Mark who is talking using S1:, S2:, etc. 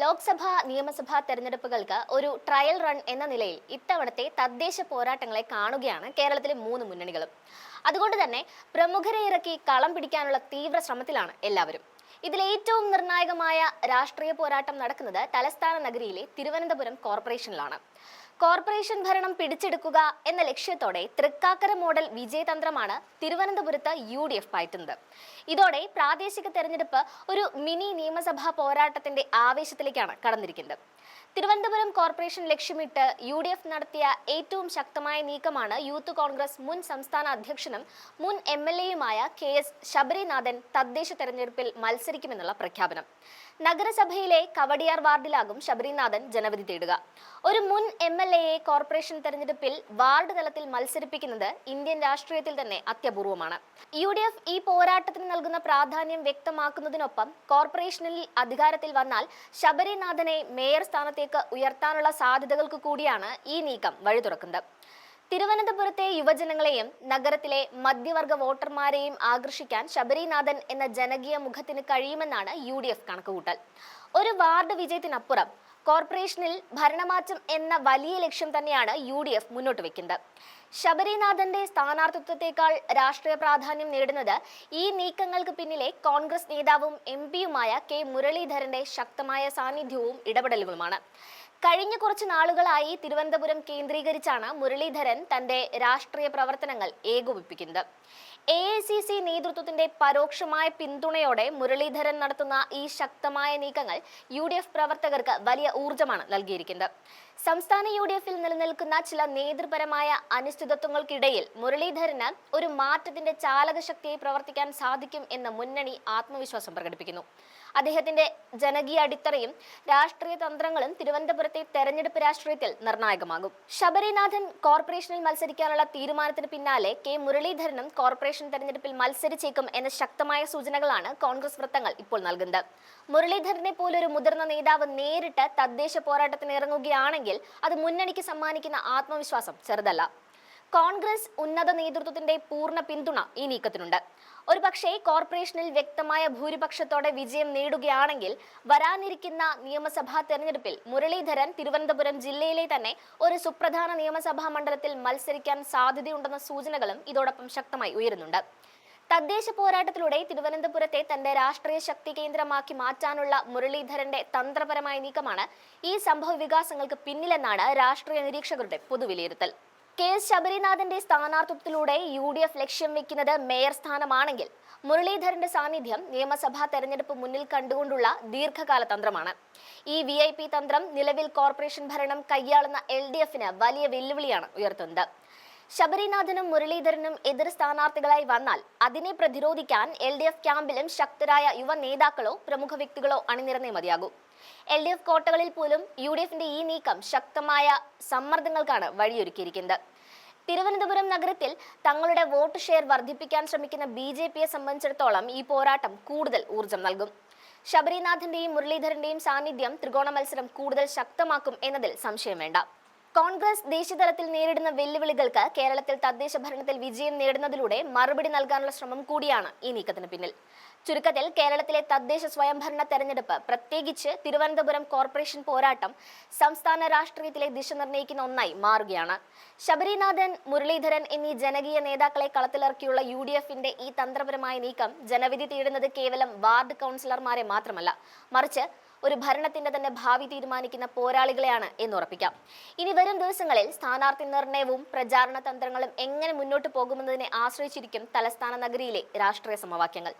S1: ലോക്സഭാ നിയമസഭാ തെരഞ്ഞെടുപ്പുകൾക്ക് ഒരു trial run എന്ന നിലയിൽ ഇത്തവണത്തെ തദ്ദേശ പോരാട്ടങ്ങളെ കാണുകയാണ് കേരളത്തിലെ മൂന്ന് മുന്നണികളും. അതുകൊണ്ട് തന്നെ പ്രമുഖരെ ഇറക്കി കളം പിടിക്കാനുള്ള തീവ്ര ശ്രമത്തിലാണ് എല്ലാവരും. ഇതിലേറ്റവും നിർണായകമായ രാഷ്ട്രീയ പോരാട്ടം നടക്കുന്നത് തലസ്ഥാന നഗരിയിലെ തിരുവനന്തപുരം കോർപ്പറേഷനിലാണ്. കോർപ്പറേഷൻ ഭരണം പിടിച്ചെടുക്കുക എന്ന ലക്ഷ്യത്തോടെ തൃക്കാക്കര മോഡൽ വിജയതന്ത്രമാണ് തിരുവനന്തപുരത്ത് UDF പയറ്റുന്നത്. ഇതോടെ പ്രാദേശിക തെരഞ്ഞെടുപ്പ് ഒരു മിനി നിയമസഭാ പോരാട്ടത്തിന്റെ ആവേശത്തിലേക്കാണ് കടന്നിരിക്കുന്നത്. തിരുവനന്തപുരം കോർപ്പറേഷൻ ലക്ഷ്യമിട്ട് UDF നടത്തിയ ഏറ്റവും ശക്തമായ നീക്കമാണ് യൂത്ത് കോൺഗ്രസ് മുൻ സംസ്ഥാന അധ്യക്ഷനും മുൻ MLA-യുമായ KS ശബരിനാഥൻ തദ്ദേശ തെരഞ്ഞെടുപ്പിൽ മത്സരിക്കുമെന്നുള്ള പ്രഖ്യാപനം. നഗരസഭയിലെ കവടിയാർ വാർഡിലാകും ശബരിനാഥൻ ജനവിധി തേടുക. ഒരു മുൻ MLA-യെ കോർപ്പറേഷൻ തെരഞ്ഞെടുപ്പിൽ വാർഡ് തലത്തിൽ മത്സരിപ്പിക്കുന്നത് ഇന്ത്യൻ രാഷ്ട്രീയത്തിൽ തന്നെ അത്യപൂർവമാണ്. UDF ഈ പോരാട്ടത്തിന് നൽകുന്ന പ്രാധാന്യം വ്യക്തമാക്കുന്നതിനൊപ്പം കോർപ്പറേഷനിൽ അധികാരത്തിൽ വന്നാൽ ശബരിനാഥനെ മേയർ സ്ഥാനത്തേക്ക് ഉയർത്താനുള്ള സാധ്യതകൾക്ക് കൂടിയാണ് ഈ നീക്കം വഴി തുറക്കുന്നത്. തിരുവനന്തപുരത്തെ യുവജനങ്ങളെയും നഗരത്തിലെ മധ്യവർഗ വോട്ടർമാരെയും ആകർഷിക്കാൻ ശബരിനാഥൻ എന്ന ജനകീയ മുഖത്തിന് കഴിയുമെന്നാണ് UDF കണക്കുകൂട്ടൽ. ഒരു വാർഡ് വിജയത്തിനപ്പുറം കോർപ്പറേഷനിൽ ഭരണമാറ്റം എന്ന വലിയ ലക്ഷ്യം തന്നെയാണ് UDF മുന്നോട്ട് വെക്കുന്നത്. ശബരിനാഥന്റെ സ്ഥാനാർത്ഥിത്വത്തെക്കാൾ രാഷ്ട്രീയ പ്രാധാന്യം നേടുന്നത് ഈ നീക്കങ്ങൾക്ക് പിന്നിലെ കോൺഗ്രസ് നേതാവും MP-യുമായ K മുരളീധരന്റെ ശക്തമായ സാന്നിധ്യവും ഇടപെടലുകളുമാണ്. കഴിഞ്ഞ കുറച്ച് നാളുകളായി തിരുവനന്തപുരം കേന്ദ്രീകരിച്ചാണ് മുരളീധരൻ തന്റെ രാഷ്ട്രീയ പ്രവർത്തനങ്ങൾ ഏകോപിപ്പിക്കുന്നത്. AICC നേതൃത്വത്തിന്റെ പരോക്ഷമായ പിന്തുണയോടെ മുരളീധരൻ നടത്തുന്ന ഈ ശക്തമായ നീക്കങ്ങൾ UDF പ്രവർത്തകർക്ക് വലിയ ഊർജ്ജമാണ് നൽകിയിരിക്കുന്നത്. സംസ്ഥാന UDF-ൽ നിലനിൽക്കുന്ന ചില നേതൃപരമായ അനിശ്ചിതത്വങ്ങൾക്കിടയിൽ മുരളീധരന് ഒരു മാറ്റത്തിന്റെ ചാലകശക്തിയായി പ്രവർത്തിക്കാൻ സാധിക്കും എന്ന മുന്നണി ആത്മവിശ്വാസം പ്രകടിപ്പിക്കുന്നു. അദ്ദേഹത്തിന്റെ ജനകീയ അടിത്തറയും രാഷ്ട്രീയ തന്ത്രങ്ങളും തിരുവനന്തപുരത്തെ തെരഞ്ഞെടുപ്പ് രാഷ്ട്രീയത്തിൽ നിർണായകമാകും. ശബരിനാഥൻ കോർപ്പറേഷനിൽ മത്സരിക്കാനുള്ള തീരുമാനത്തിന് പിന്നാലെ K മുരളീധരനും കോർപ്പറേഷൻ തെരഞ്ഞെടുപ്പിൽ മത്സരിച്ചേക്കും എന്ന ശക്തമായ സൂചനകളാണ് കോൺഗ്രസ് വൃത്തങ്ങൾ ഇപ്പോൾ നൽകുന്നത്. മുരളീധരനെ പോലൊരു മുതിർന്ന നേതാവ് നേരിട്ട് തദ്ദേശ പോരാട്ടത്തിന് ഇറങ്ങുകയാണെങ്കിൽ അത് മുന്നണിക്ക് സമ്മാനിക്കുന്ന ആത്മവിശ്വാസം ചെറുതല്ല. കോൺഗ്രസ് ഉന്നത നേതൃത്വത്തിന്റെ പൂർണ്ണ പിന്തുണ ഈ നീക്കത്തിനുണ്ട്. ഒരു പക്ഷേ കോർപ്പറേഷനിൽ വ്യക്തമായ ഭൂരിപക്ഷത്തോടെ വിജയം നേടുകയാണെങ്കിൽ വരാനിരിക്കുന്ന നിയമസഭാ തെരഞ്ഞെടുപ്പിൽ മുരളീധരൻ തിരുവനന്തപുരം ജില്ലയിലെ തന്നെ ഒരു സുപ്രധാന നിയമസഭാ മണ്ഡലത്തിൽ മത്സരിക്കാൻ സാധ്യതയുണ്ടെന്ന സൂചനകളും ഇതോടൊപ്പം ശക്തമായി ഉയരുന്നുണ്ട്. തദ്ദേശ പോരാട്ടത്തിലൂടെ തിരുവനന്തപുരത്തെ തന്റെ രാഷ്ട്രീയ ശക്തി കേന്ദ്രമാക്കി മാറ്റാനുള്ള മുരളീധരന്റെ തന്ത്രപരമായ നീക്കമാണ് ഈ സംഭവ വികാസങ്ങൾക്ക് പിന്നിലെന്നാണ് രാഷ്ട്രീയ നിരീക്ഷകരുടെ പൊതുവിലയിരുത്തൽ. KS ശബരിനാഥന്റെ സ്ഥാനാർത്ഥിത്വത്തിലൂടെ UDF ലക്ഷ്യം വെക്കുന്നത് മേയർ സ്ഥാനമാണെങ്കിൽ മുരളീധരന്റെ സാന്നിധ്യം നിയമസഭാ തെരഞ്ഞെടുപ്പ് മുന്നിൽ കണ്ടുകൊണ്ടുള്ള ദീർഘകാല തന്ത്രമാണ്. ഈ VIP തന്ത്രം നിലവിൽ കോർപ്പറേഷൻ ഭരണം കൈയാളുന്ന LDF-ന് വലിയ വെല്ലുവിളിയാണ് ഉയർത്തുന്നത്. ശബരിനാഥനും മുരളീധരനും എതിർ സ്ഥാനാർത്ഥികളായി വന്നാൽ അതിനെ പ്രതിരോധിക്കാൻ LDF ക്യാമ്പിലും ശക്തരായ യുവ നേതാക്കളോ പ്രമുഖ വ്യക്തികളോ അണിനിരന്നേ മതിയാകൂ. LDF കോട്ടകളിൽ പോലും UDF-ന്റെ ഈ നീക്കം ശക്തമായ സമ്മർദ്ദങ്ങൾക്കാണ് വഴിയൊരുക്കിയിരിക്കുന്നത്. തിരുവനന്തപുരം നഗരത്തിൽ തങ്ങളുടെ വോട്ട് ഷെയർ വർദ്ധിപ്പിക്കാൻ ശ്രമിക്കുന്ന BJP-യെ സംബന്ധിച്ചിടത്തോളം ഈ പോരാട്ടം കൂടുതൽ ഊർജ്ജം നൽകും. ശബരിനാഥന്റെയും മുരളീധരന്റെയും സാന്നിധ്യം ത്രികോണ മത്സരം കൂടുതൽ ശക്തമാക്കും എന്നതിൽ സംശയം വേണ്ട. കോൺഗ്രസ് ദേശീയതലത്തിൽ നേരിടുന്ന വെല്ലുവിളികൾക്ക് കേരളത്തിൽ തദ്ദേശ ഭരണത്തിൽ വിജയം നേടുന്നതിലൂടെ മറുപടി നൽകാനുള്ള ശ്രമം കൂടിയാണ് ഈ നീക്കത്തിന് പിന്നിൽ. ചുരുക്കത്തിൽ കേരളത്തിലെ തദ്ദേശ സ്വയംഭരണ തെരഞ്ഞെടുപ്പ്, പ്രത്യേകിച്ച് തിരുവനന്തപുരം കോർപ്പറേഷൻ പോരാട്ടം സംസ്ഥാന രാഷ്ട്രീയത്തിലെ ദിശ നിർണ്ണയിക്കുന്ന ഒന്നായി മാറുകയാണ്. ശബരിനാഥൻ, മുരളീധരൻ എന്നീ ജനകീയ നേതാക്കളെ കളത്തിലിറക്കിയുള്ള UDF-ന്റെ ഈ തന്ത്രപരമായ നീക്കം ജനവിധി തേടുന്നത് കേവലം വാർഡ് കൗൺസിലർമാരെ മാത്രമല്ല, മറിച്ച് ഒരു ഭരണത്തിന്റെ തന്നെ ഭാവി തീരുമാനിക്കുന്ന പോരാളികളെയാണ് എന്നുറപ്പിക്കാം. ഇനി വരും ദിവസങ്ങളിൽ സ്ഥാനാർത്ഥി നിർണയവും പ്രചാരണ തന്ത്രങ്ങളും എങ്ങനെ മുന്നോട്ട് പോകുമെന്നതിനെ ആശ്രയിച്ചിരിക്കും തലസ്ഥാന നഗരിയിലെ രാഷ്ട്രീയ സമവാക്യങ്ങൾ.